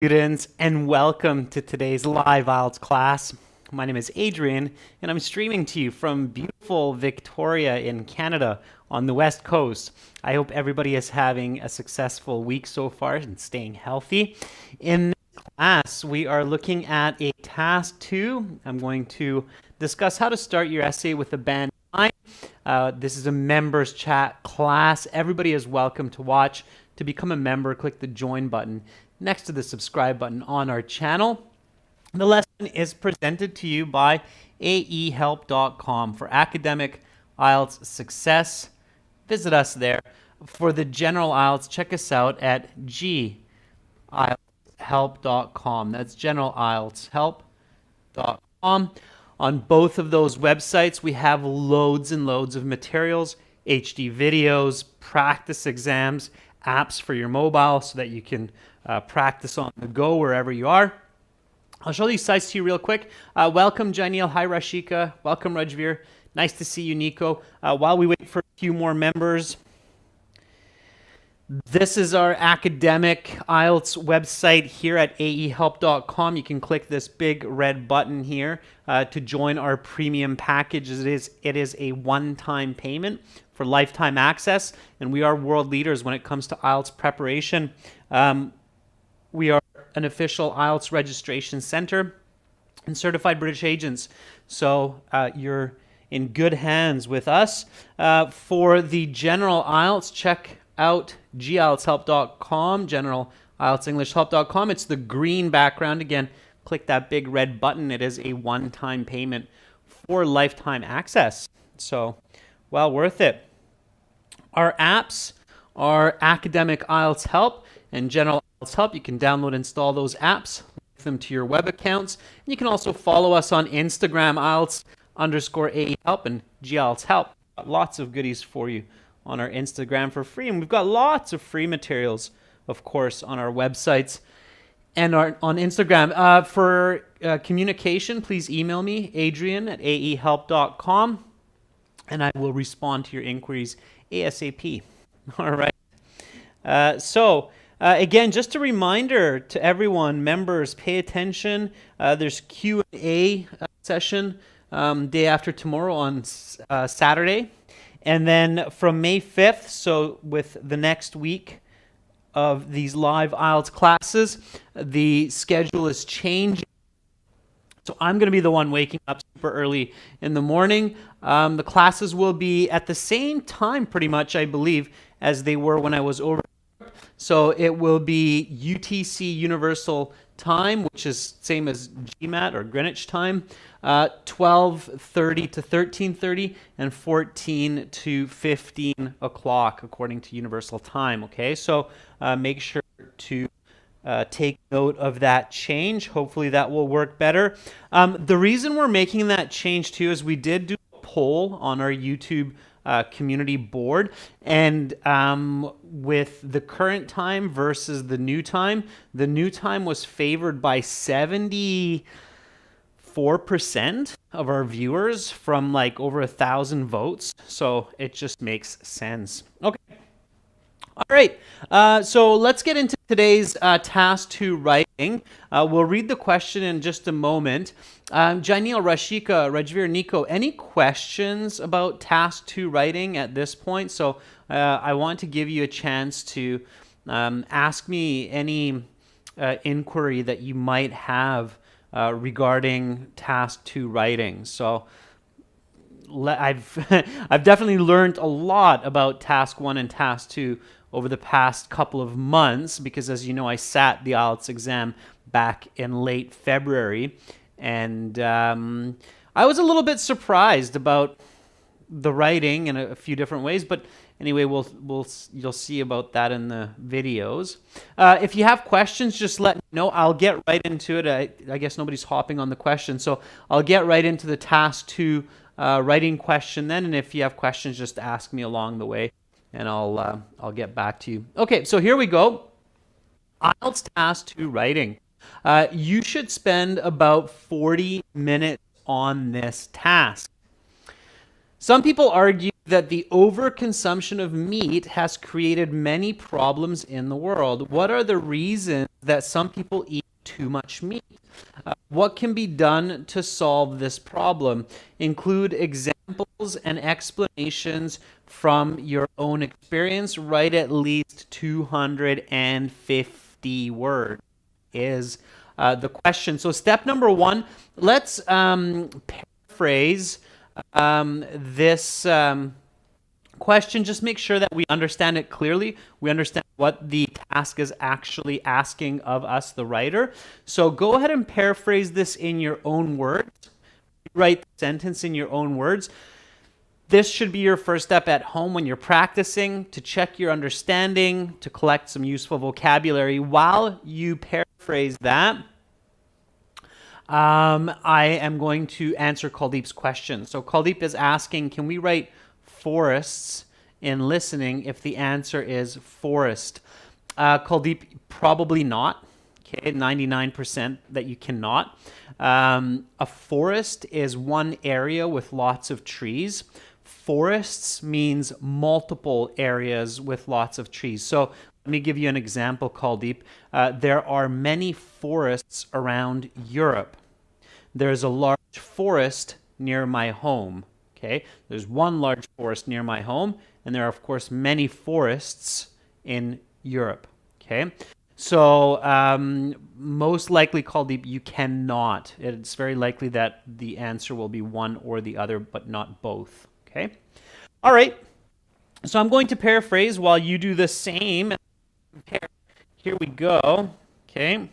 Students, and welcome to today's live IELTS class. My name is Adrian, and I'm streaming to you from beautiful Victoria in Canada on the West Coast. I hope everybody is having a successful week so far and staying healthy. In this class, we are looking at a task 2. I'm going to discuss how to start your essay with a band 9. This is a members chat class. Everybody is welcome to watch. To become a member, click the join button next to the subscribe button on our channel. The lesson is presented to you by aehelp.com. For academic IELTS success, visit us there. For the general IELTS, check us out at gieltshelp.com. That's generalieltshelp.com. On both of those websites, we have loads and loads of materials, HD videos, practice exams, apps for your mobile so that you can practice on the go wherever you are. I'll show these sites to you real quick. Welcome, Janil. Hi, Rashika. Welcome, Rajveer. Nice to see you, Nico. While we wait for a few more members, this is our academic IELTS website here at aehelp.com. You can click this big red button here to join our premium package. It is a one-time payment for lifetime access, and we are world leaders when it comes to IELTS preparation. We are an official IELTS registration center and certified British agents. So you're in good hands with us. For the general IELTS, check out gieltshelp.com, generalieltsenglishhelp.com. It's the green background. Again, click that big red button. It is a one-time payment for lifetime access. So well worth it. Our apps are Academic IELTS Help and General IELTS Help. You can download and install those apps, link them to your web accounts. And you can also follow us on Instagram, IELTS_AEHelp and GIELTS Help. Lots of goodies for you on our Instagram for free. And we've got lots of free materials, of course, on our websites and on Instagram. For communication, please email me, adrian@aehelp.com, and I will respond to your inquiries ASAP. All right. Again, just a reminder to everyone, members, pay attention. There's Q&A session day after tomorrow on Saturday. And then from May 5th, so with the next week of these live IELTS classes, the schedule is changing. So I'm going to be the one waking up super early in the morning. The classes will be at the same time, pretty much, I believe, as they were when I was over. So it will be UTC Universal Time, which is same as GMAT or Greenwich Time, 12:30 to 13:30 and 14 to 15 o'clock according to Universal Time. Okay, so make sure to take note of that change. Hopefully that will work better. The reason we're making that change too is we did do a poll on our YouTube community board, and with the current time versus the new time was favored by 74% of our viewers from like over 1,000 votes. So it just makes sense. Okay. All right, so let's get into today's task 2 writing. We'll read the question in just a moment. Janil, Rashika, Rajveer, Nico, any questions about task 2 writing at this point? So I want to give you a chance to ask me any inquiry that you might have regarding task 2 writing. So I've definitely learned a lot about task 1 and task 2 over the past couple of months, because as you know, I sat the IELTS exam back in late February, and I was a little bit surprised about the writing in a few different ways, but anyway, you'll see about that in the videos. If you have questions, just let me know. I'll get right into it. I guess nobody's hopping on the question, so I'll get right into the task 2 writing question then, and if you have questions, just ask me along the way, and I'll get back to you. Okay, so here we go. IELTS task 2 writing. You should spend about 40 minutes on this task. Some people argue that the overconsumption of meat has created many problems in the world. What are the reasons that some people eat too much meat? What can be done to solve this problem? Include examples and explanations from your own experience. Write at least 250 words is the question. So step number one, let's paraphrase this question. Just make sure that we understand it clearly. We understand what the task is actually asking of us, the writer. So go ahead and paraphrase this in your own words. Write the sentence in your own words. This should be your first step at home when you're practicing to check your understanding, to collect some useful vocabulary. While you paraphrase that, I am going to answer Kuldeep's question. So Kuldeep is asking, can we write forests in listening if the answer is forest? Kuldeep, probably not. Okay, 99% that you cannot. A forest is one area with lots of trees. Forests means multiple areas with lots of trees. So let me give you an example, Kuldeep. There are many forests around Europe. There's a large forest near my home. Okay, there's one large forest near my home, and there are, of course, many forests in Europe. Okay, so most likely, Kuldeep, you cannot. It's very likely that the answer will be one or the other, but not both. Okay, all right. So I'm going to paraphrase while you do the same. Here we go. Okay.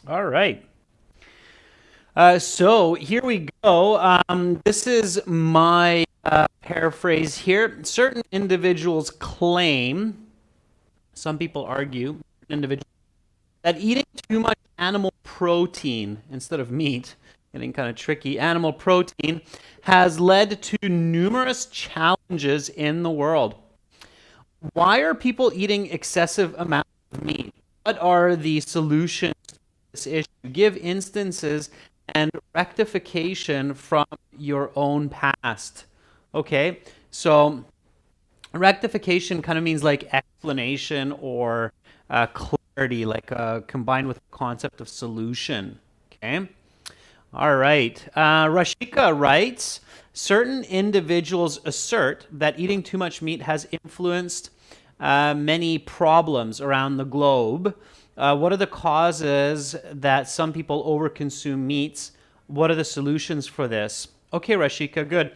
All right. So here we go. This is my paraphrase here. Certain individuals claim, some people argue, individuals, that eating too much animal protein instead of meat, getting kind of tricky, animal protein, has led to numerous challenges in the world. Why are people eating excessive amounts of meat? What are the solutions to this issue? Give instances and rectification from your own past. Okay, so rectification kind of means like explanation or clarity, like combined with the concept of solution. Okay, all right. Rashika writes, certain individuals assert that eating too much meat has influenced many problems around the globe. What are the causes that some people overconsume meats? What are the solutions for this? Okay, Rashika, good.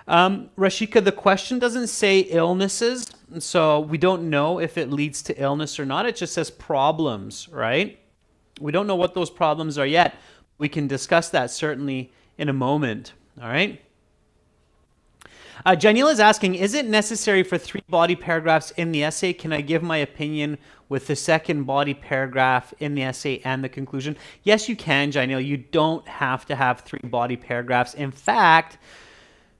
Rashika, the question doesn't say illnesses, so we don't know if it leads to illness or not. It just says problems, right? We don't know what those problems are yet. We can discuss that certainly in a moment, all right? Janila is asking, is it necessary for 3 body paragraphs in the essay? Can I give my opinion with the second body paragraph in the essay and the conclusion? Yes, you can, Janila. You don't have to have 3 body paragraphs. In fact,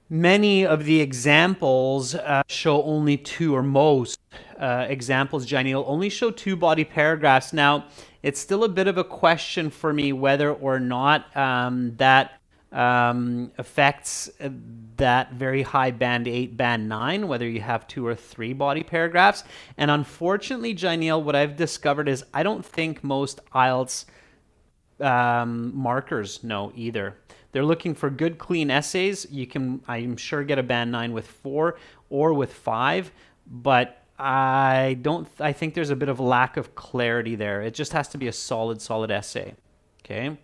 Many of the examples show only two, or most examples, Jenny, will only show two body paragraphs. Now, it's still a bit of a question for me whether or not that affects that very high band 8, band 9, whether you have 2 or 3 body paragraphs. And unfortunately, Janelle, what I've discovered is I don't think most IELTS markers know either. They're looking for good, clean essays. You can, I'm sure, get a band 9 with 4 or with 5, but I think there's a bit of lack of clarity there. It just has to be a solid essay. Okay.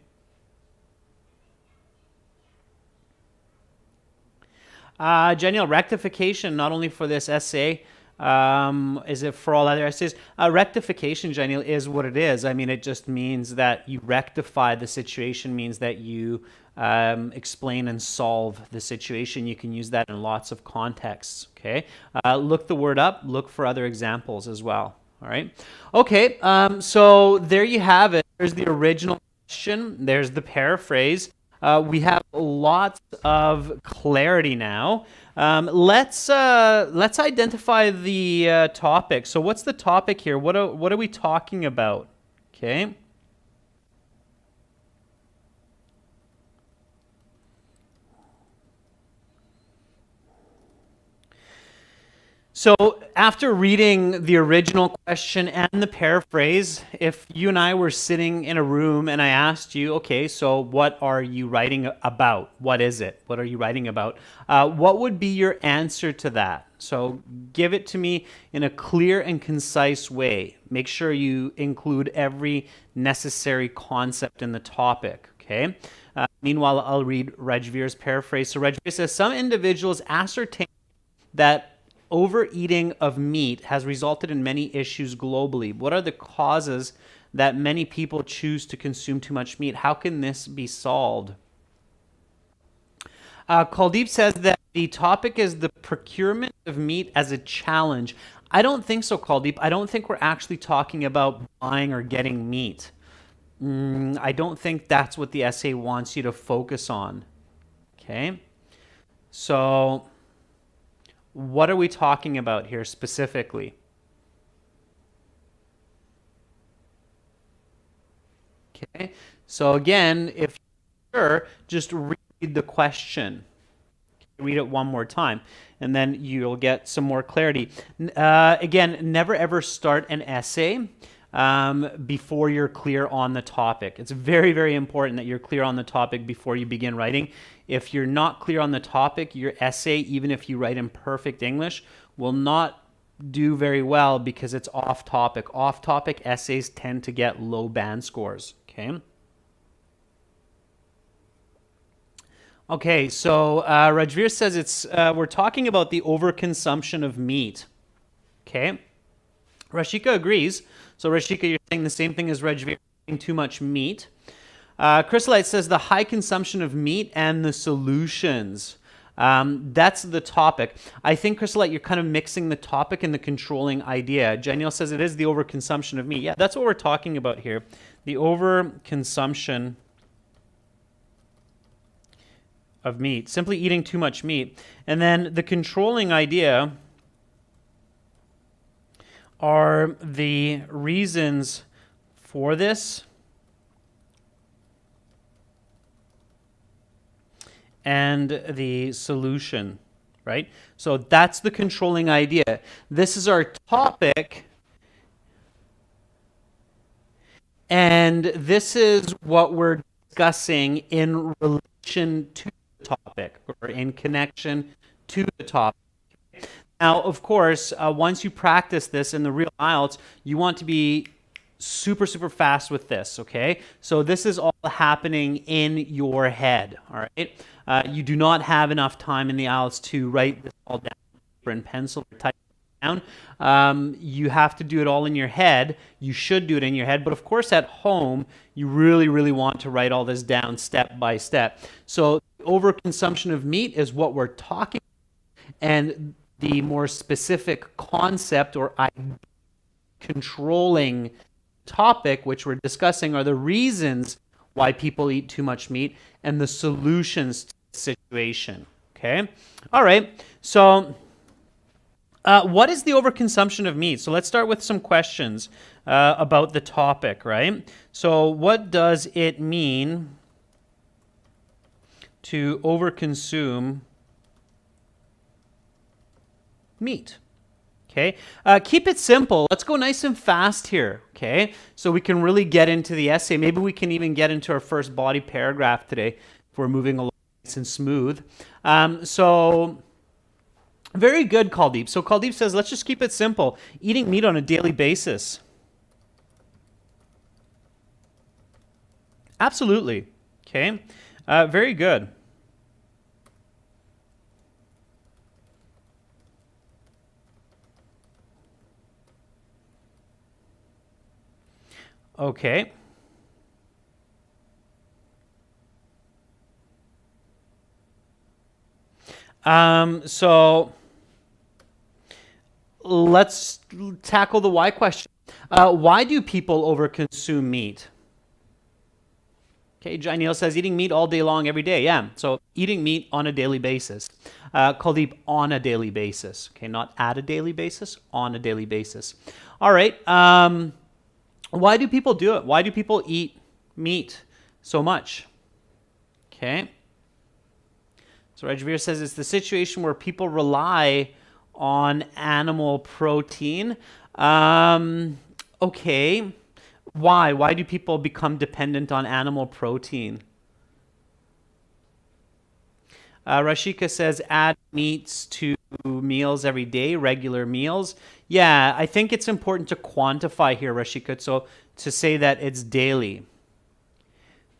Danielle, rectification, not only for this essay, is it for all other essays? Rectification, Danielle, is what it is. I mean, it just means that you rectify the situation, means that you explain and solve the situation. You can use that in lots of contexts, okay? Look the word up, look for other examples as well, all right? Okay, so there you have it. There's the original question, there's the paraphrase. We have lots of clarity now. Let's identify the topic. So what's the topic here? What are we talking about? Okay. So after reading the original question and the paraphrase, if you and I were sitting in a room and I asked you, okay, so what are you writing about? What is it? What are you writing about? What would be your answer to that? So give it to me in a clear and concise way. Make sure you include every necessary concept in the topic, okay? Meanwhile, I'll read Rajveer's paraphrase. So Rajveer says, some individuals ascertain that overeating of meat has resulted in many issues globally. What are the causes that many people choose to consume too much meat? How can this be solved? Kuldeep says that the topic is the procurement of meat as a challenge. I don't think so, Kuldeep. I don't think we're actually talking about buying or getting meat. I don't think that's what the essay wants you to focus on. Okay? So what are we talking about here specifically? Okay, so again, if you're sure, just read the question. Read it one more time, and then you'll get some more clarity. Again, never ever start an essay before you're clear on the topic. It's very, very important that you're clear on the topic before you begin writing. If you're not clear on the topic, your essay, even if you write in perfect English, will not do very well because it's off topic. Off topic essays tend to get low band scores, okay? Okay, so Rajveer says it's we're talking about the overconsumption of meat, okay? Rashika agrees. So Rashika, you're saying the same thing as Rajveer, eating too much meat. Chrysolite says the high consumption of meat and the solutions. That's the topic. I think, Chrysolite, you're kind of mixing the topic and the controlling idea. Janiel says it is the overconsumption of meat. Yeah, that's what we're talking about here. The overconsumption of meat, simply eating too much meat. And then the controlling idea are the reasons for this and the solution, right? So that's the controlling idea. This is our topic, and this is what we're discussing in relation to the topic or in connection to the topic. Now, of course, once you practice this in the real IELTS, you want to be super, super fast with this, okay? So this is all happening in your head, all right? You do not have enough time in the IELTS to write this all down in pencil or type it down. You have to do it all in your head. You should do it in your head, but of course at home, you really, really want to write all this down step by step. So overconsumption of meat is what we're talking about, and the more specific concept or controlling topic, which we're discussing, are the reasons why people eat too much meat and the solutions to the situation. Okay. All right. So what is the overconsumption of meat? So let's start with some questions about the topic, right? So what does it mean to overconsume meat? Okay, keep it simple. Let's go nice and fast here, okay? So we can really get into the essay. Maybe we can even get into our first body paragraph today if we're moving along nice and smooth. So very good, Kaldeep. So Kaldeep says, let's just keep it simple. Eating meat on a daily basis. Absolutely, okay? Very good. Okay. So let's tackle the why question. Why do people overconsume meat? Okay, Janelle says eating meat all day long, every day. Yeah, so eating meat on a daily basis. Kuldeep, on a daily basis. Okay, not at a daily basis, on a daily basis. All right. Why do people do it? Why do people eat meat so much? Okay. So Rajveer says it's the situation where people rely on animal protein. Okay. Why? Why do people become dependent on animal protein? Rashika says add meats to meals every day, regular meals. Yeah, I think it's important to quantify here, Rashika, so to say that it's daily.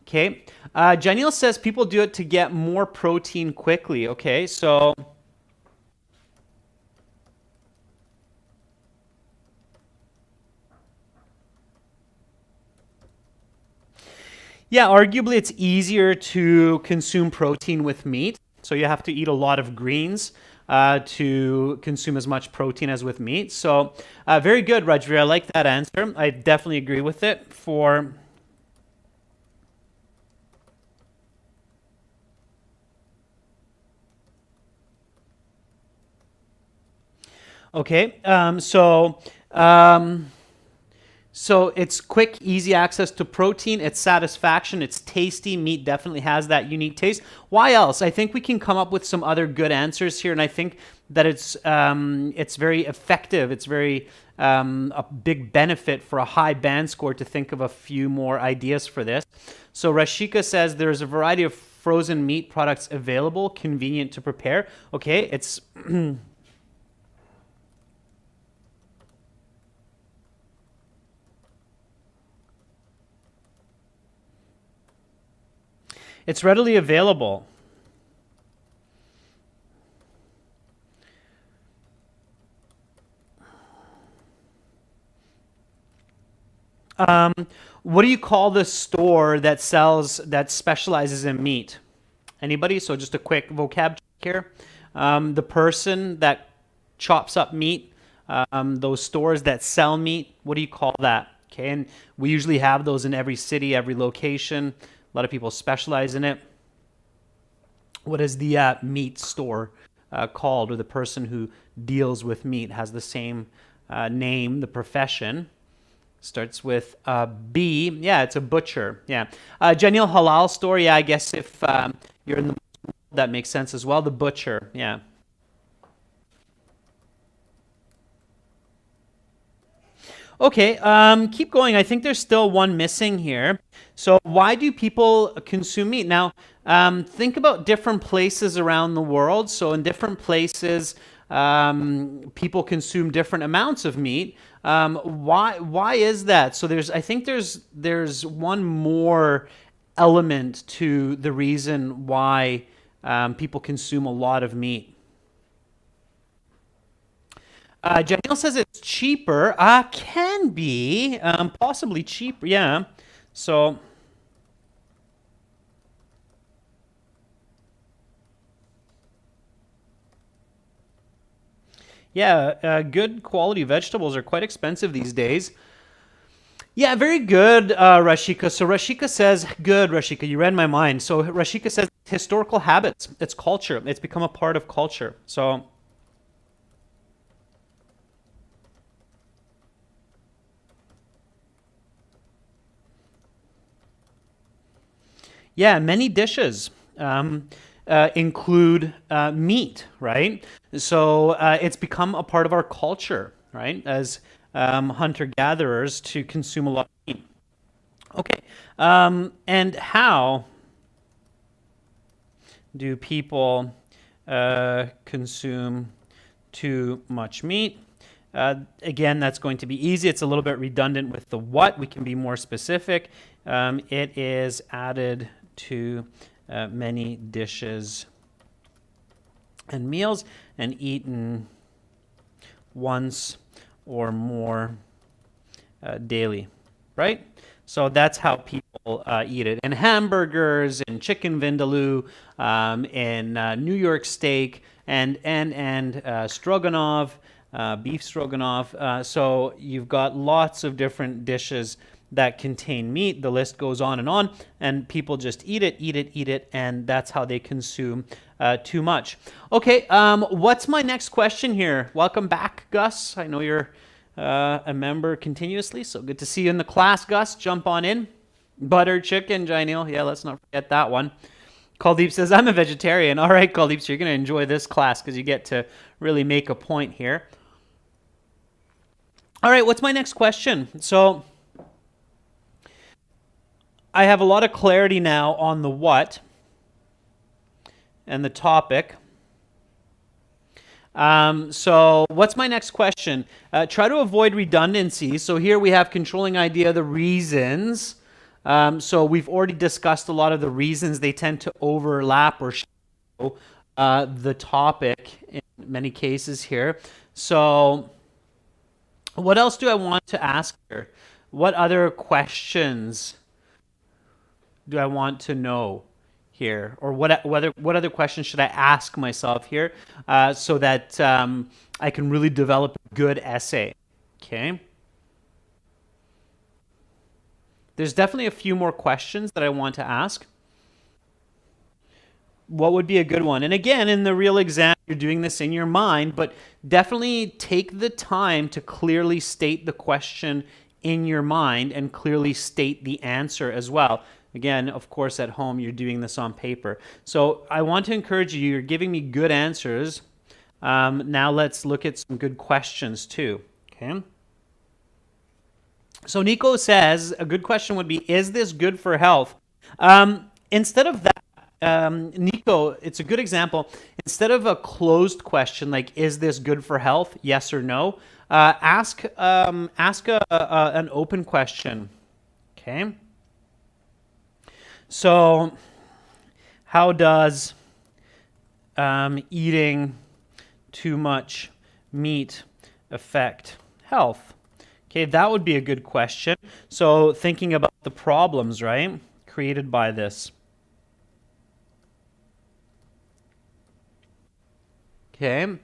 Okay. Janil says people do it to get more protein quickly. Okay, so yeah, arguably it's easier to consume protein with meat. So you have to eat a lot of greens to consume as much protein as with meat. So very good, Rajveer. I like that answer. I definitely agree with it for... Okay, so it's quick, easy access to protein. It's satisfaction. It's tasty. Meat definitely has that unique taste. Why else? I think we can come up with some other good answers here, and I think that it's very effective. It's very a big benefit for a high band score to think of a few more ideas for this. So Rashika says there's a variety of frozen meat products available, convenient to prepare. Okay, it's it's readily available. What do you call the store that specializes in meat? Anybody? So just a quick vocab check here. The person that chops up meat, those stores that sell meat, what do you call that? Okay, and we usually have those in every city, every location. A lot of people specialize in it. What is the meat store called, or the person who deals with meat has the same name, the profession? Starts with B. Yeah, it's a butcher. Yeah. Janil, halal store. Yeah, I guess if you're in the that makes sense as well. The butcher. Yeah. Okay, keep going. I think there's still one missing here. So why do people consume meat? Now, think about different places around the world. So in different places, people consume different amounts of meat. Why is that? So I think there's one more element to the reason why people consume a lot of meat. Daniel says it's cheaper. Can be possibly cheaper. Yeah. So yeah, good quality vegetables are quite expensive these days. Yeah, very good, Rashika. So Rashika says, good, Rashika, you read my mind. So Rashika says historical habits. It's culture. It's become a part of culture. So yeah, many dishes include meat, right? So it's become a part of our culture, right? As hunter gatherers to consume a lot of meat. Okay. And how do people consume too much meat? Again, that's going to be easy. It's a little bit redundant with the what. We can be more specific. It is added to many dishes and meals and eaten once or more daily, right? So that's how people eat it. And hamburgers and chicken vindaloo and New York steak and stroganoff, beef stroganoff. So you've got lots of different dishes that contain meat. The list goes on, and people just eat it, and that's how they consume too much. Okay, what's my next question here? Welcome back, Gus. I know you're a member continuously, so good to see you in the class, Gus. Jump on in. Butter chicken, Janil. Yeah, let's not forget that one. Kuldeep says, I'm a vegetarian. All right, Kuldeep, so you're going to enjoy this class because you get to really make a point here. All right, what's my next question? So I have a lot of clarity now on the what and the topic. So what's my next question? Try to avoid redundancy. So here we have controlling idea, the reasons. So we've already discussed a lot of the reasons. They tend to overlap or show the topic in many cases here. So what else do I want to ask here? What other questions do I want to know here, or what other questions should I ask myself here so that I can really develop a good essay? Okay. There's definitely a few more questions that I want to ask. What would be a good one? And again, in the real exam, you're doing this in your mind, but definitely take the time to clearly state the question in your mind and clearly state the answer as well. Again, of course, at home, you're doing this on paper. So I want to encourage you. You're giving me good answers. Now let's look at some good questions too. Okay. So Nico says, a good question would be, is this good for health? Instead of that, Nico, it's a good example. Instead of a closed question like, is this good for health? Yes or no. Ask an open question. Okay. So how does eating too much meat affect health? Okay, that would be a good question. So thinking about the problems, right, created by this. Okay.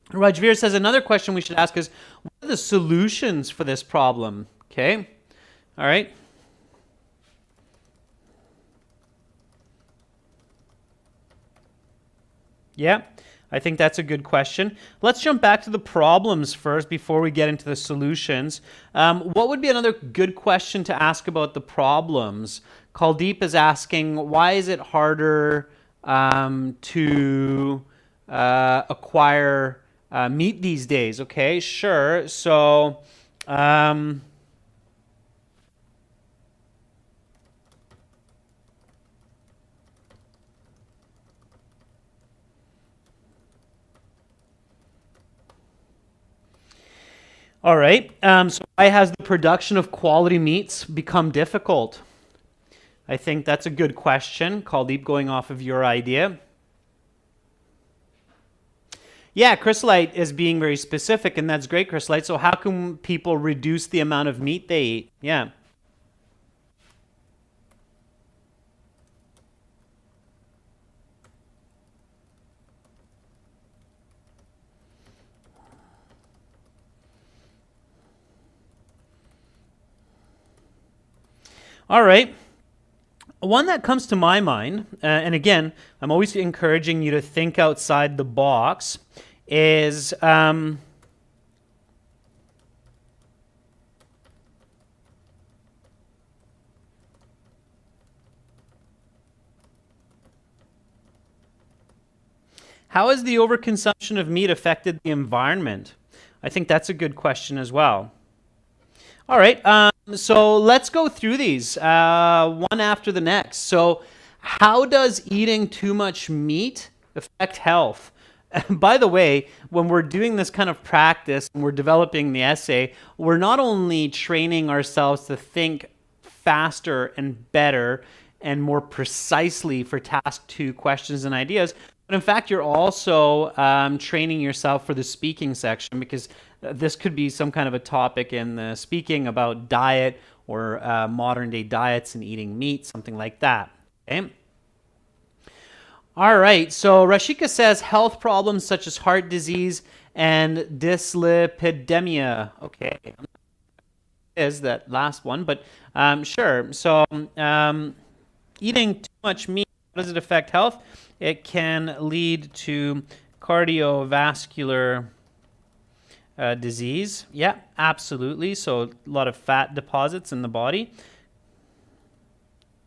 Rajveer says another question we should ask is, what are the solutions for this problem? Okay. All right. Yeah, I think that's a good question. Let's jump back to the problems first before we get into the solutions. What would be another good question to ask about the problems? Kuldeep is asking, why is it harder to acquire meat these days? Okay, sure. So, all right. So why has the production of quality meats become difficult? I think that's a good question. Kuldeep, going off of your idea. Yeah, Chrysolite is being very specific, and that's great, Chrysolite. So how can people reduce the amount of meat they eat? Yeah. All right. One that comes to my mind, and again, I'm always encouraging you to think outside the box, is how has the overconsumption of meat affected the environment? I think that's a good question as well. All right, so let's go through these one after the next. So, how does eating too much meat affect health? By the way, when we're doing this kind of practice and we're developing the essay, we're not only training ourselves to think faster and better and more precisely for task 2 questions and ideas, but in fact, you're also training yourself for the speaking section, because this could be some kind of a topic in the speaking about diet or modern day diets and eating meat, something like that. Okay. All right, so Rashika says health problems such as heart disease and dyslipidemia. Okay, is that last one, but sure. So eating too much meat, how does it affect health? It can lead to cardiovascular disease. Yeah, absolutely. So a lot of fat deposits in the body.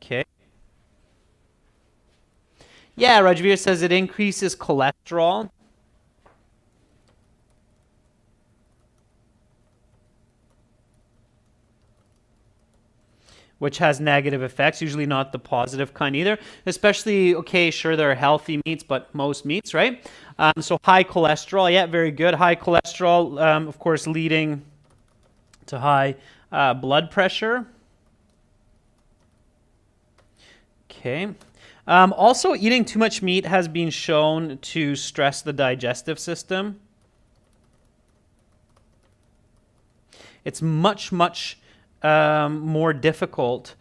Okay. Yeah, Rajveer says it increases cholesterol. Which has negative effects, usually not the positive kind either. Especially, okay, sure, there are healthy meats, but most meats, right? So high cholesterol, yeah, very good. High cholesterol, of course, leading to high blood pressure. Okay. Also, eating too much meat has been shown to stress the digestive system. It's much more difficult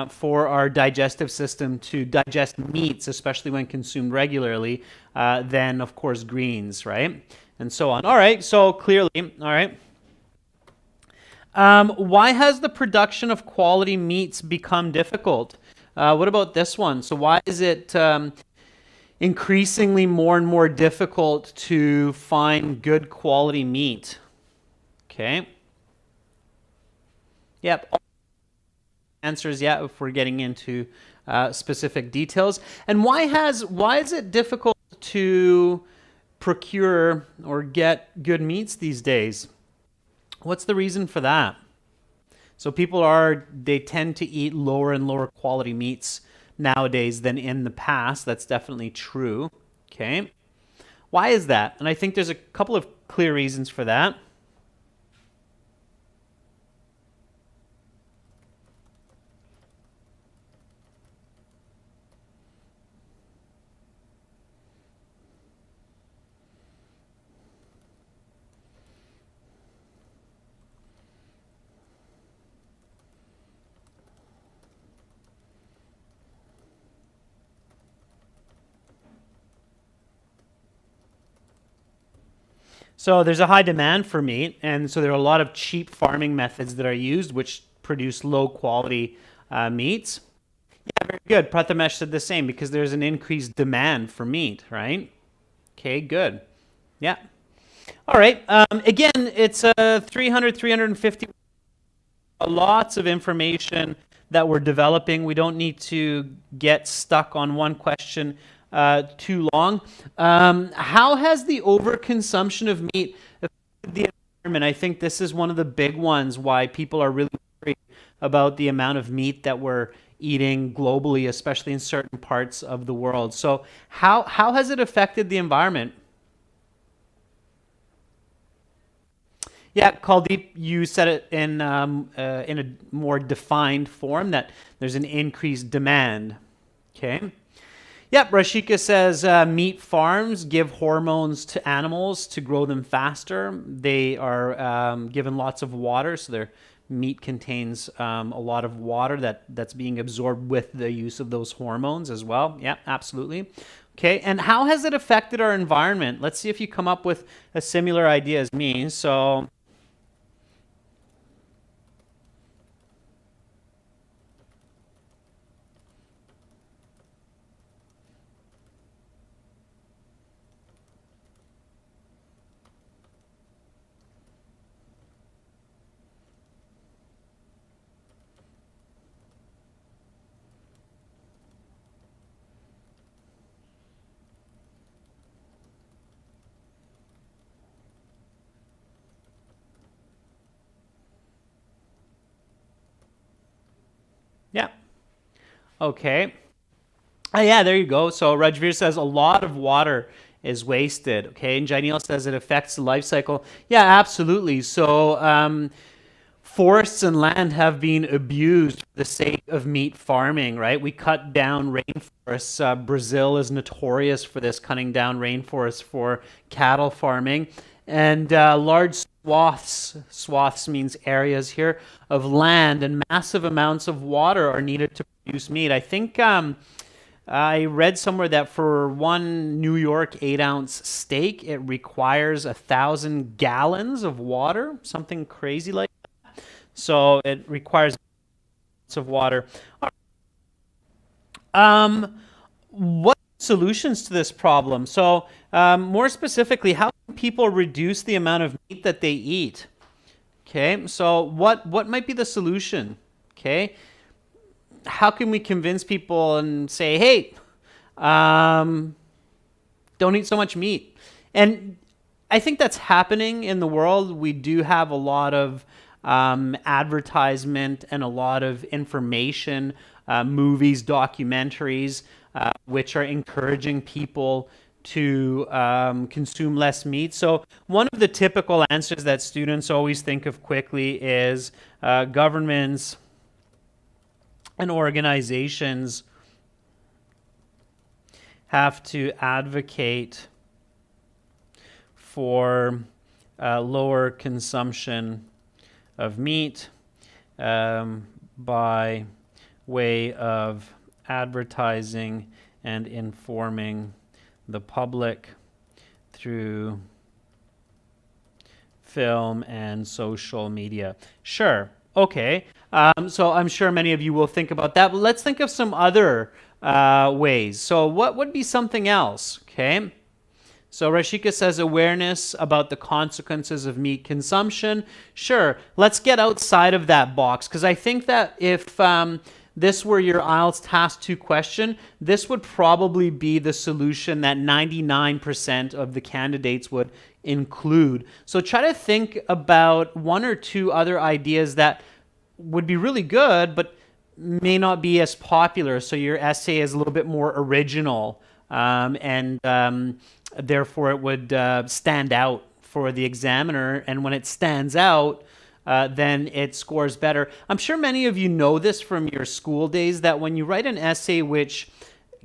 for our digestive system to digest meats, especially when consumed regularly, than, of course, greens, right? And so on. All right, so clearly, all right. Why has the production of quality meats become difficult? What about this one? So why is it increasingly more and more difficult to find good quality meat? Okay. Yep. Answers, yeah, if we're getting into specific details. And why is it difficult to procure or get good meats these days? What's the reason for that? So they tend to eat lower and lower quality meats nowadays than in the past. That's definitely true. Okay. Why is that? And I think there's a couple of clear reasons for that. So there's a high demand for meat, and so there are a lot of cheap farming methods that are used, which produce low quality meats. Yeah, very good. Prathamesh said the same, because there's an increased demand for meat, right? Okay, good. Yeah. All right. Again, it's 300, 350. Lots of information that we're developing. We don't need to get stuck on one question too long. How has the overconsumption of meat affected the environment? I think this is one of the big ones why people are really worried about the amount of meat that we're eating globally, especially in certain parts of the world. So how has it affected the environment? Yeah, Kuldeep, you said it in a more defined form, that there's an increased demand. Okay. Yep, Rashika says meat farms give hormones to animals to grow them faster. They are given lots of water, so their meat contains a lot of water that's being absorbed with the use of those hormones as well. Yeah, absolutely. Okay, and how has it affected our environment? Let's see if you come up with a similar idea as me. So Okay. Oh, yeah, there you go. So Rajveer says a lot of water is wasted. Okay. And Janil says it affects the life cycle. Yeah, absolutely. So forests and land have been abused for the sake of meat farming, right? We cut down rainforests. Brazil is notorious for this, cutting down rainforests for cattle farming. And large swaths means areas here, of land and massive amounts of water are needed to produce meat. I think I read somewhere that for one New York 8-ounce steak, it requires 1,000 gallons of water, something crazy like that. So it requires lots of water. What solutions to this problem? So more specifically, how can people reduce the amount of meat that they eat? Okay, so what might be the solution? Okay, how can we convince people and say, hey, um, don't eat so much meat? And I think that's happening in the world. We do have a lot of advertisement and a lot of information, movies, documentaries, which are encouraging people to consume less meat. So one of the typical answers that students always think of quickly is governments and organizations have to advocate for lower consumption of meat by way of advertising and informing the public through film and social media. Sure. Okay. So I'm sure many of you will think about that, but let's think of some other ways. So what would be something else? Okay. So Rashika says awareness about the consequences of meat consumption. Sure, let's get outside of that box, because I think that if this were your IELTS Task 2 question, this would probably be the solution that 99% of the candidates would include. So try to think about one or two other ideas that would be really good, but may not be as popular. So your essay is a little bit more original, and therefore it would stand out for the examiner. And when it stands out, then it scores better. I'm sure many of you know this from your school days, that when you write an essay which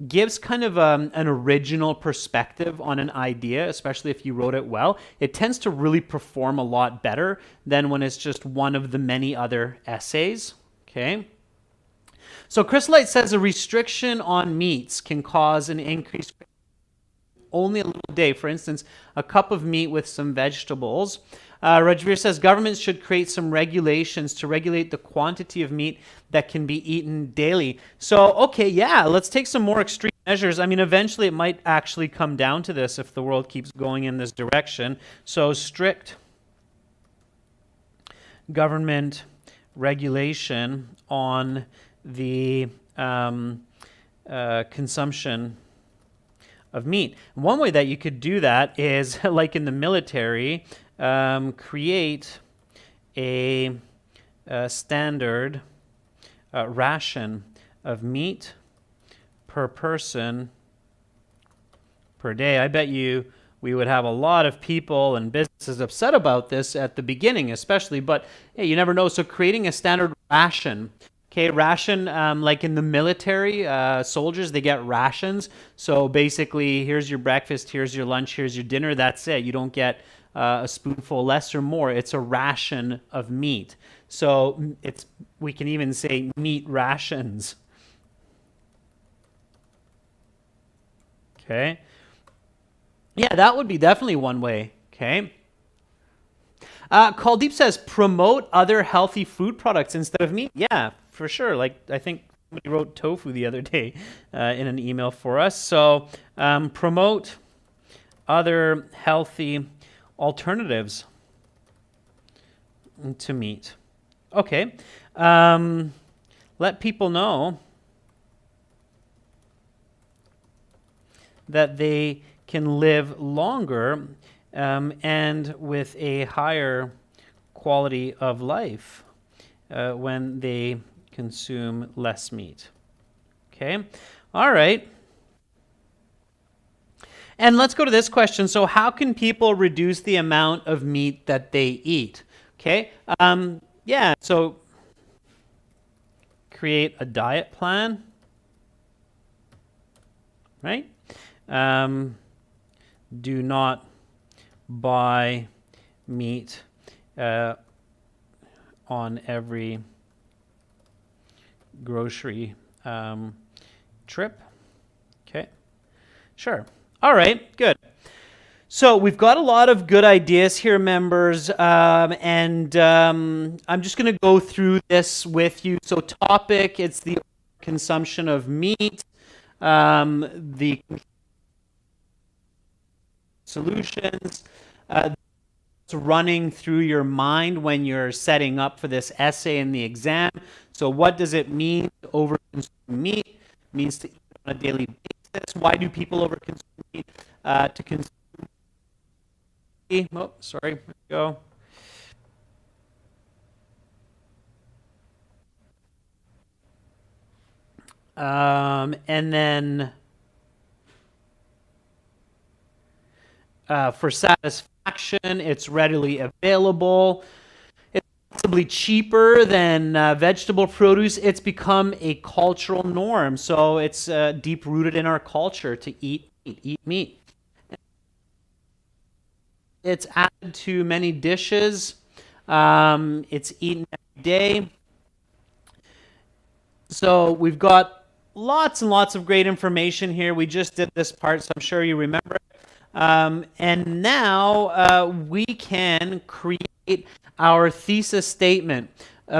gives kind of an original perspective on an idea, especially if you wrote it well, it tends to really perform a lot better than when it's just one of the many other essays. Okay. So Chrysolite says a restriction on meats can cause an increase only a little day. For instance, a cup of meat with some vegetables. Rajveer says governments should create some regulations to regulate the quantity of meat that can be eaten daily. So, okay, yeah, let's take some more extreme measures. I mean, eventually it might actually come down to this if the world keeps going in this direction. So strict government regulation on the consumption of meat. One way that you could do that is, like in the military, create a standard ration of meat per person per day. I bet you we would have a lot of people and businesses upset about this at the beginning, especially, but hey, you never know. So creating a standard ration. Okay, ration, like in the military, soldiers, they get rations. So basically, here's your breakfast, here's your lunch, here's your dinner, that's it. You don't get a spoonful less or more. It's a ration of meat. So we can even say meat rations. Okay. Yeah, that would be definitely one way. Okay. Kaldeep says promote other healthy food products instead of meat. Yeah, for sure. Like I think somebody wrote tofu the other day in an email for us. So promote other healthy alternatives to meat. Okay. Let people know that they can live longer and with a higher quality of life when they consume less meat. Okay. All right. And let's go to this question. So how can people reduce the amount of meat that they eat? Okay. Yeah. So create a diet plan, right? Do not buy meat on every grocery trip. Okay. Sure. All right. Good. So we've got a lot of good ideas here, members, and I'm just going to go through this with you. So topic, it's the consumption of meat, the solutions, it's running through your mind when you're setting up for this essay in the exam. So what does it mean to overconsume meat? It means to eat on a daily basis. Why do people overconsume meat? To consume. Oh, sorry. There we go. And then for satisfaction, it's readily available. It's possibly cheaper than vegetable produce. It's become a cultural norm. So it's deep rooted in our culture to eat meat. It's added to many dishes. It's eaten every day. So we've got lots and lots of great information here. We just did this part, so I'm sure you remember it. And now we can create our thesis statement.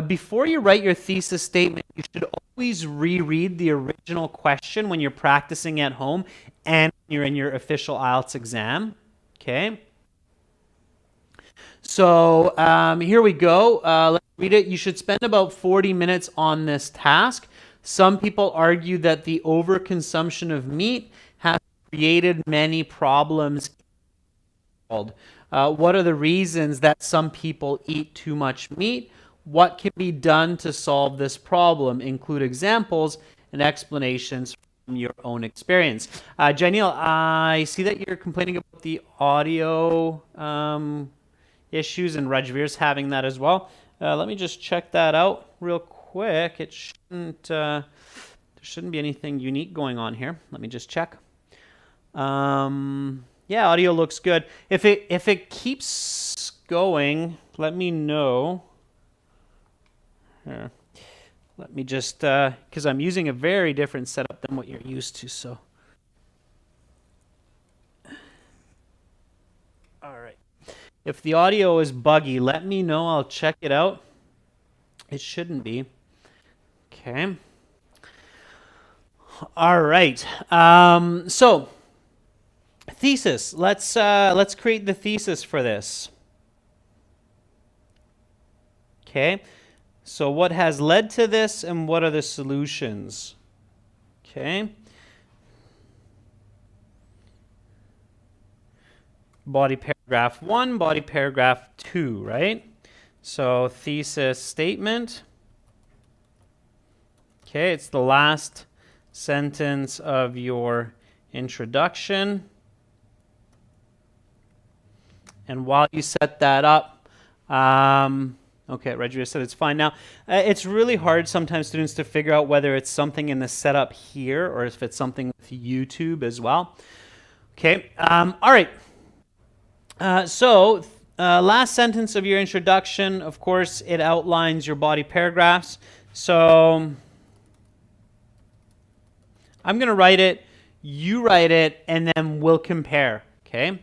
Before you write your thesis statement, you should always reread the original question when you're practicing at home and you're in your official IELTS exam. Okay. So here we go. Let's read it. You should spend about 40 minutes on this task. Some people argue that the overconsumption of meat has created many problems in the world. What are the reasons that some people eat too much meat? What can be done to solve this problem? Include examples and explanations from your own experience. Janiel, I see that you're complaining about the audio issues, and Rajveer's having that as well. Let me just check that out real quick. It shouldn't, there shouldn't be anything unique going on here. Let me just check. Yeah, audio looks good. If it keeps going, let me know. Here. Let me just, because I'm using a very different setup than what you're used to, so. All right. If the audio is buggy, let me know. I'll check it out. It shouldn't be. Okay. All right. So, thesis. Let's create the thesis for this. Okay. So what has led to this and what are the solutions? Okay. Body paragraph 1, body paragraph 2, right? So thesis statement. Okay, it's the last sentence of your introduction. And while you set that up, okay, Reggie said it's fine. Now, it's really hard sometimes students to figure out whether it's something in the setup here or if it's something with YouTube as well. Okay, all right. So, last sentence of your introduction, of course, it outlines your body paragraphs. So, I'm going to write it, you write it, and then we'll compare, okay?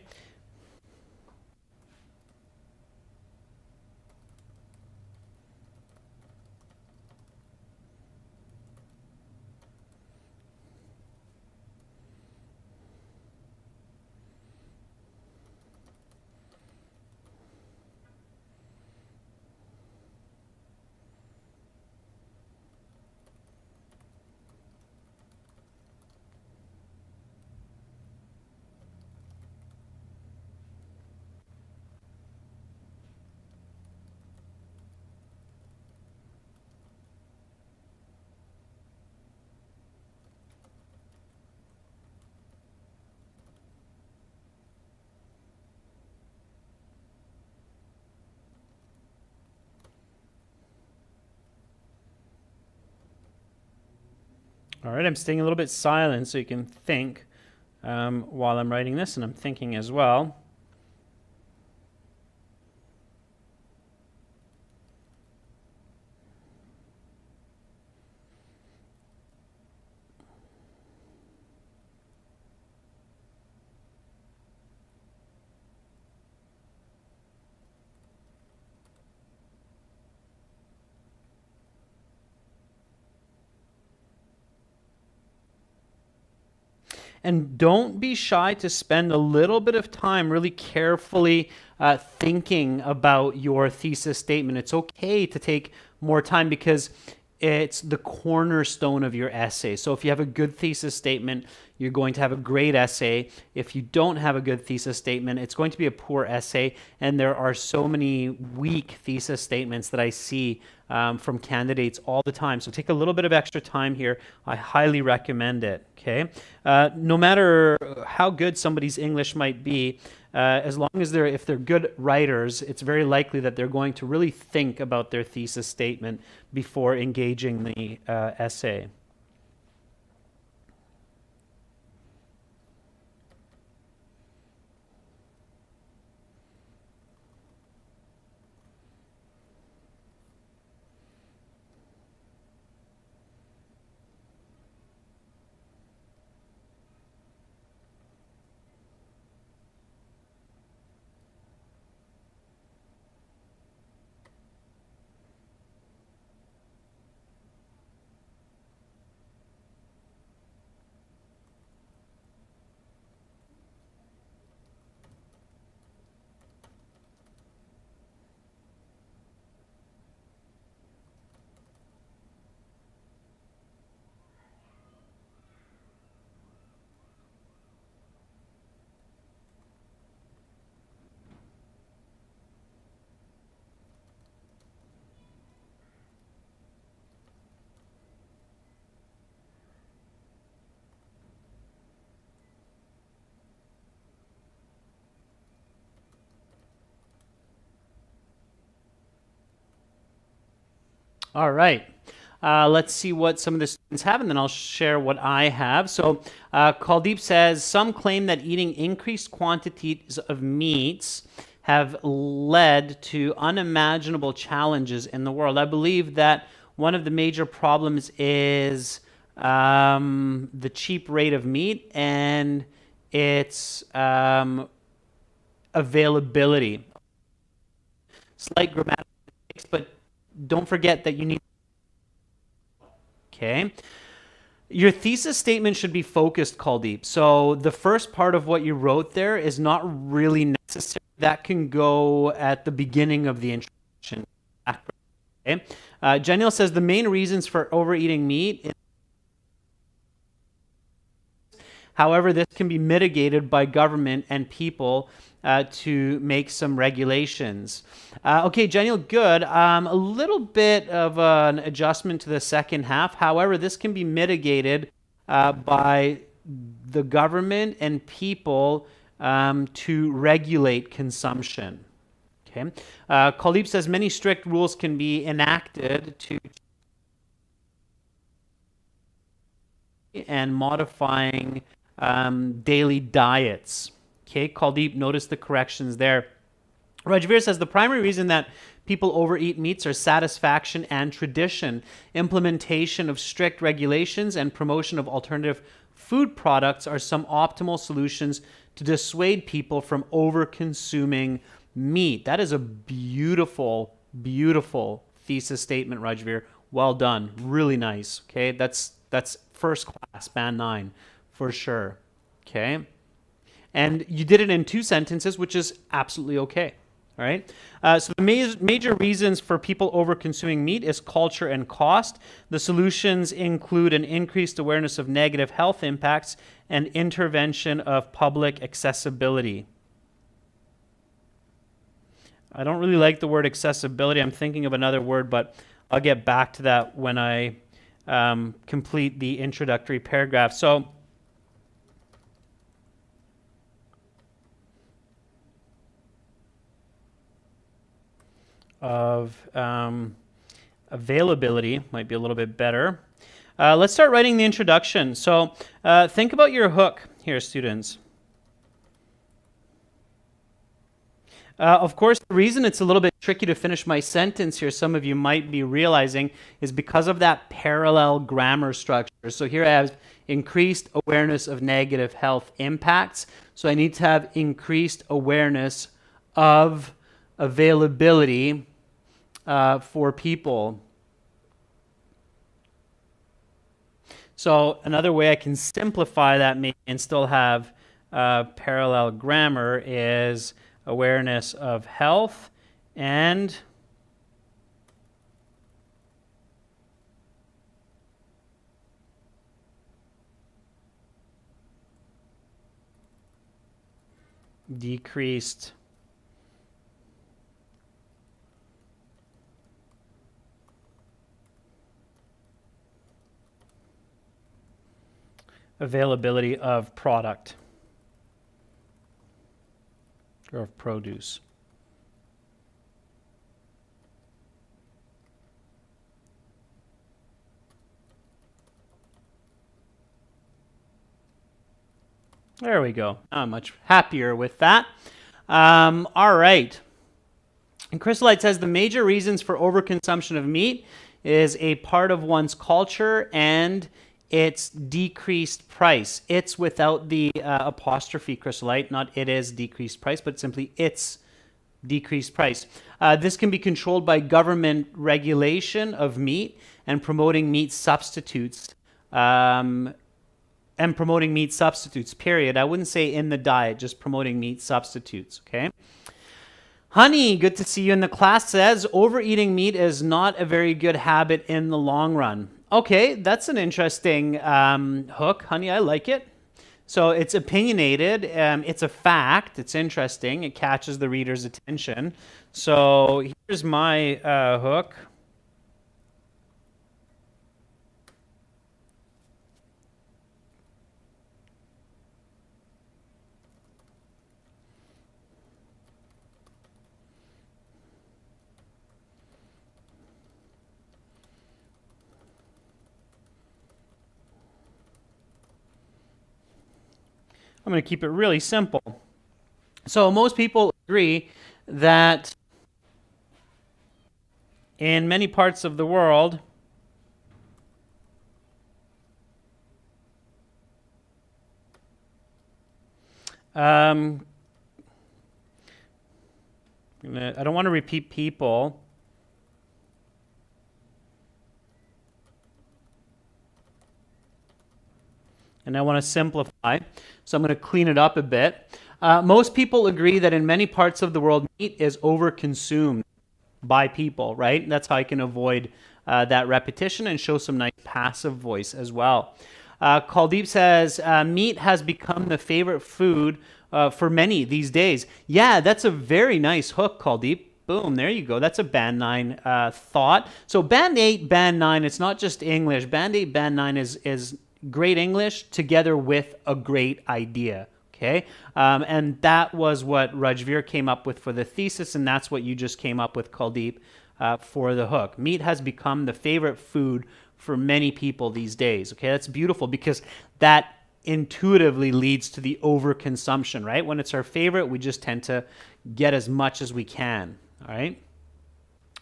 All right, I'm staying a little bit silent so you can think while I'm writing this, and I'm thinking as well. And don't be shy to spend a little bit of time really carefully thinking about your thesis statement. It's okay to take more time because it's the cornerstone of your essay. So if you have a good thesis statement, you're going to have a great essay. If you don't have a good thesis statement, it's going to be a poor essay. And there are so many weak thesis statements that I see from candidates all the time. So take a little bit of extra time here. I highly recommend it. Okay. No matter how good somebody's English might be, as long as if they're good writers, it's very likely that they're going to really think about their thesis statement before engaging the essay. All right. Let's see what some of the students have, and then I'll share what I have. So Kuldeep says, some claim that eating increased quantities of meats have led to unimaginable challenges in the world. I believe that one of the major problems is the cheap rate of meat and its availability. Slight grammatical mistakes, but don't forget that you need. Okay. Your thesis statement should be focused, Kuldeep. So the first part of what you wrote there is not really necessary. That can go at the beginning of the introduction. Okay. Jeniel says the main reasons for overeating meat is. However, this can be mitigated by government and people to make some regulations. Okay, Jeniel, good. A little bit of an adjustment to the second half. However, this can be mitigated by the government and people to regulate consumption. Okay. Kuldeep says many strict rules can be enacted to and modifying daily diets. Okay, Kuldeep, notice the corrections there. Rajveer says the primary reason that people overeat meats are satisfaction and tradition. Implementation of strict regulations and promotion of alternative food products are some optimal solutions to dissuade people from over-consuming meat. That is a beautiful, beautiful thesis statement, Rajveer. Well done. Really nice. Okay, that's first class, band 9, for sure. Okay, and you did it in 2 sentences, which is absolutely okay. All right. So the major reasons for people over-consuming meat is culture and cost. The solutions include an increased awareness of negative health impacts and intervention of public accessibility. I don't really like the word accessibility. I'm thinking of another word, but I'll get back to that when I complete the introductory paragraph. So of availability might be a little bit better. Let's start writing the introduction. So think about your hook here, students. Of course, the reason it's a little bit tricky to finish my sentence here, some of you might be realizing, is because of that parallel grammar structure. So here I have increased awareness of negative health impacts. So I need to have increased awareness of availability for people. So another way I can simplify that and still have parallel grammar is awareness of health and decreased availability of product or of produce. There we go. I'm much happier with that. All right. And Chrysolite says the major reasons for overconsumption of meat is a part of one's culture and its decreased price. It's without the apostrophe, Chrysolite, not it is decreased price, but simply its decreased price. This can be controlled by government regulation of meat and promoting meat substitutes. Period. I wouldn't say in the diet, just promoting meat substitutes, okay? Honey, good to see you in the class, says overeating meat is not a very good habit in the long run. Okay, that's an interesting hook, honey. I like it. So it's opinionated. It's a fact. It's interesting. It catches the reader's attention. So here's my hook. I'm going to keep it really simple. So most people agree that in many parts of the world, I don't want to repeat people. And I want to simplify, so I'm going to clean it up a bit. Most people agree that in many parts of the world, meat is overconsumed by people, right? That's how I can avoid that repetition and show some nice passive voice as well. Kuldeep says, meat has become the favorite food for many these days. Yeah, that's a very nice hook, Kuldeep. Boom, there you go. That's a Band 9 thought. So Band 8, Band 9, it's not just English. Band 8, Band 9 is great English together with a great idea, okay? And that was what Rajveer came up with for the thesis, and that's what you just came up with, Kuldeep, for the hook. Meat has become the favorite food for many people these days, okay? That's beautiful because that intuitively leads to the overconsumption, right? When it's our favorite, we just tend to get as much as we can, all right?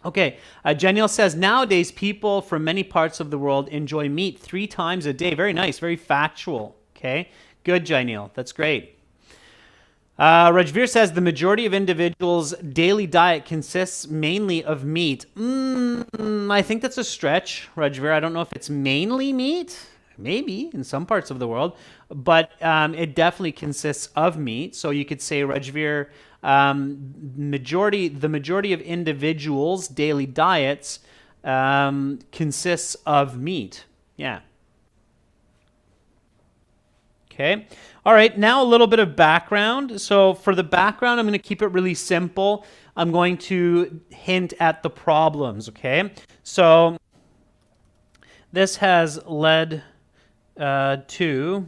Okay, Janiel says, nowadays people from many parts of the world enjoy meat 3 times a day. Very nice, very factual, okay? Good, Janiel, that's great. Rajveer says, the majority of individuals' daily diet consists mainly of meat. I think that's a stretch, Rajveer. I don't know if it's mainly meat. Maybe in some parts of the world, but it definitely consists of meat. So you could say, Rajveer, the majority of individuals' daily diets consists of meat. Yeah. Okay. All right. Now a little bit of background. So for the background, I'm going to keep it really simple. I'm going to hint at the problems. Okay. So this has led to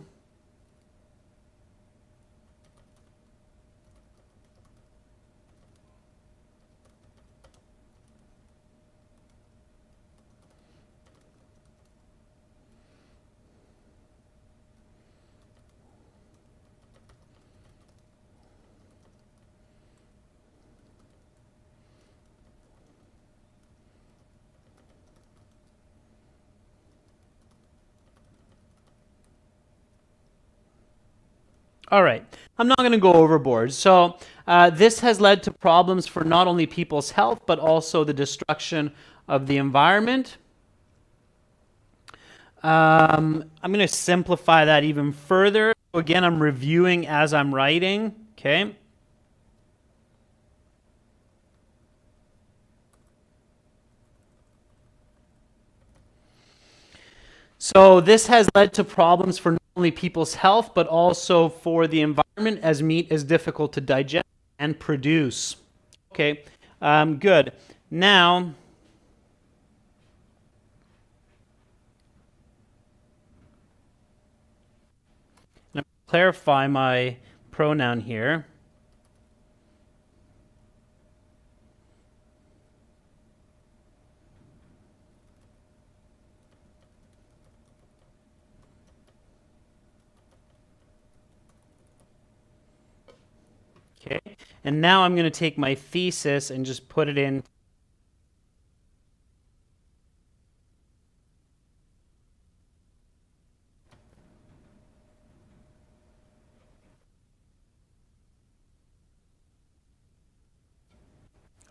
All right, I'm not going to go overboard. So this has led to problems for not only people's health, but also the destruction of the environment. I'm going to simplify that even further. Again, I'm reviewing as I'm writing, okay? So this has led to problems for not only people's health, but also for the environment, as meat is difficult to digest and produce. Okay, good. Now, I'm going to clarify my pronoun here. Okay, and now I'm going to take my thesis and just put it in.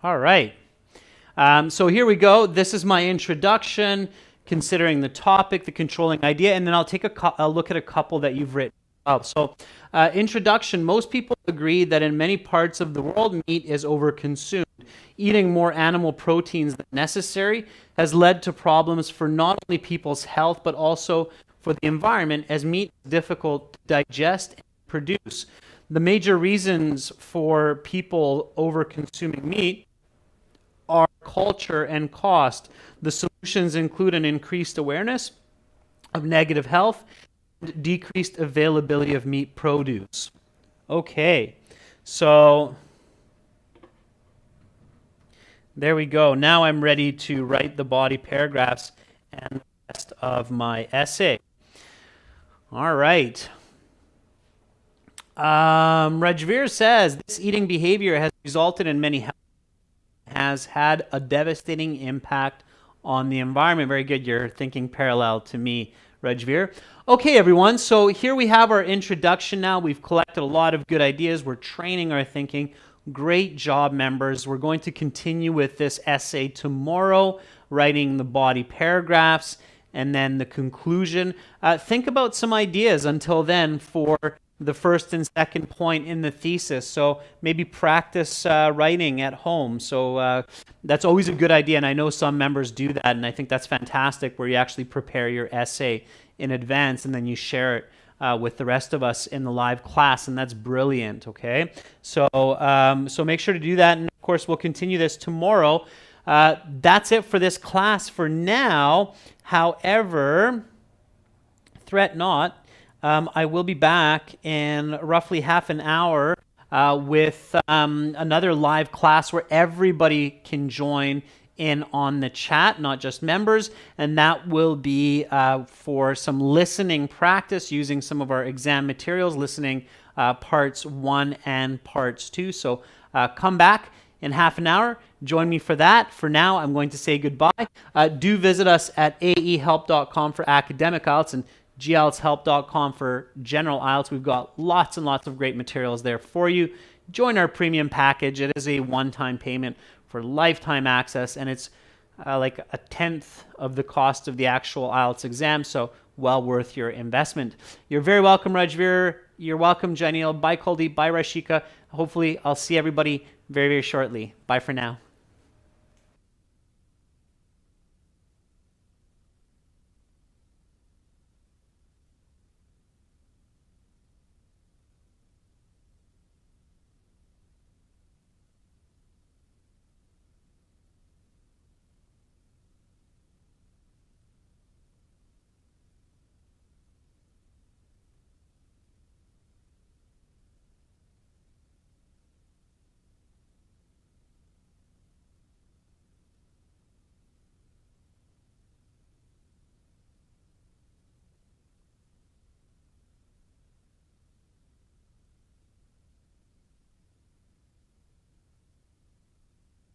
All right. So here we go. This is my introduction, considering the topic, the controlling idea, and then I'll take a look at a couple that you've written up. So, introduction. Most people agree that in many parts of the world, meat is overconsumed. Eating more animal proteins than necessary has led to problems for not only people's health, but also for the environment, as meat is difficult to digest and produce. The major reasons for people over-consuming meat are culture and cost. The solutions include an increased awareness of negative health and decreased availability of meat produce. Okay, so there we go. Now I'm ready to write the body paragraphs and the rest of my essay. All right. Rajveer says this eating behavior has resulted in many health, has had a devastating impact on the environment. Very good. You're thinking parallel to me, Rajveer. Okay, everyone. So here we have our introduction now. We've collected a lot of good ideas. We're training our thinking. Great job, members. We're going to continue with this essay tomorrow, writing the body paragraphs and then the conclusion. Think about some ideas until then for the first and second point in the thesis. So maybe practice writing at home. So that's always a good idea. And I know some members do that. And I think that's fantastic, where you actually prepare your essay in advance and then you share it with the rest of us in the live class. And that's brilliant. Okay. So, so make sure to do that. And of course, we'll continue this tomorrow. That's it for this class for now. However, threat not. I will be back in roughly half an hour with another live class where everybody can join in on the chat, not just members, and that will be for some listening practice using some of our exam materials, listening parts 1 and parts 2. So come back in half an hour. Join me for that. For now, I'm going to say goodbye. Do visit us at aehelp.com for academic IELTS and gieltshelp.com for general IELTS. We've got lots and lots of great materials there for you. Join our premium package. It is a one-time payment for lifetime access, and it's like a tenth of the cost of the actual IELTS exam, so well worth your investment. You're very welcome, Rajveer. You're welcome, Janil. Bye, Kuldeep. Bye, Rashika. Hopefully, I'll see everybody very, very shortly. Bye for now.